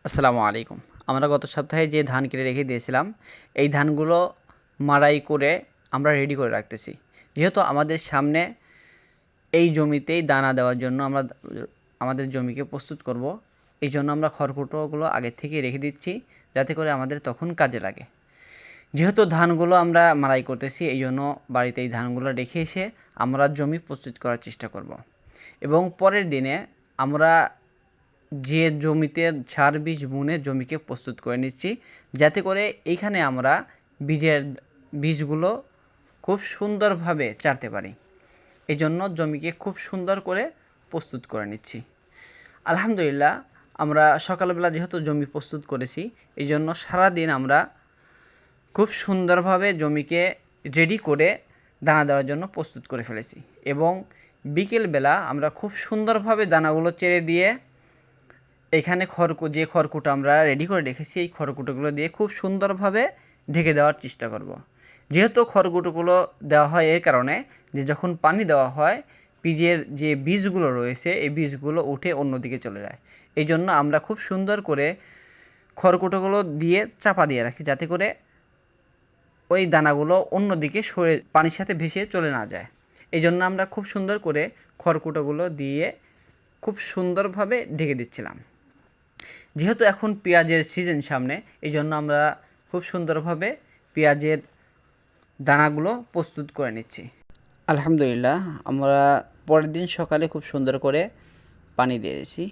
আসসালামু আলাইকুম। আমরা গত সপ্তাহে যে ধান কেটে রেখে দিয়েছিলাম, এই ধানগুলো মাড়াই করে আমরা রেডি করে রাখতেছি। যেহেতু আমাদের সামনে এই জমিতেই দানা দেওয়ার জন্য আমরা আমাদের জমিকে প্রস্তুত করব, এই জন্য আমরা খড়কুটোগুলো আগে থেকেই রেখে দিচ্ছি, যাতে করে আমাদের তখন কাজে লাগে। যেহেতু ধানগুলো আমরা মাড়াই করতেছি, এই জন্য বাড়িতে এই ধানগুলো রেখে এসে আমরা জমি প্রস্তুত করার চেষ্টা করব। এবং পরের দিনে আমরা যে জমিতে সার বীজ বুনে জমিকে প্রস্তুত করে নিচ্ছি, যাতে করে এইখানে আমরা বীজগুলো খুব সুন্দরভাবে চারতে পারি। এই জন্য জমিকে খুব সুন্দর করে প্রস্তুত করে নিচ্ছি। আলহামদুলিল্লাহ, আমরা সকালবেলা যেহেতু জমি প্রস্তুত করেছি, এই জন্য সারাদিন আমরা খুব সুন্দরভাবে জমিকে রেডি করে দানা দেওয়ার জন্য প্রস্তুত করে ফেলেছি। এবং বিকেলবেলা আমরা খুব সুন্দরভাবে দানাগুলো চেড়ে দিয়ে এখানে যে খড়কুটো আমরা রেডি করে রেখেছি, এই খড়কুটোগুলো দিয়ে খুব সুন্দরভাবে ঢেকে দেওয়ার চেষ্টা করব। যেহেতু খড়কুটোগুলো দেওয়া হয় এই কারণে যে যখন পানি দেওয়া হয়, যে বীজগুলো রয়েছে এই বীজগুলো উঠে অন্যদিকে চলে যায়। এই জন্য আমরা খুব সুন্দর করে খড়কুটোগুলো দিয়ে চাপা দিয়ে রাখি, যাতে করে ওই দানাগুলো অন্যদিকে সরে পানির সাথে ভেসে চলে না যায়। এই জন্য আমরা খুব সুন্দর করে খড়কুটোগুলো দিয়ে খুব সুন্দরভাবে ঢেকে দিচ্ছিলাম। যেহেতু এখন পেঁয়াজের সিজন সামনে, এই জন্য আমরা খুব সুন্দরভাবে পেঁয়াজের দানাগুলো প্রস্তুত করে নিচ্ছি। আলহামদুলিল্লাহ, আমরা পরের দিন সকালে খুব সুন্দর করে পানি দিয়েছি।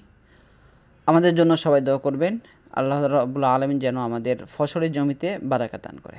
আমাদের জন্য সবাই দোয়া করবেন, আল্লাহ রাব্বুল আলামিন যেন আমাদের ফসলের জমিতে বারাকা দান করে।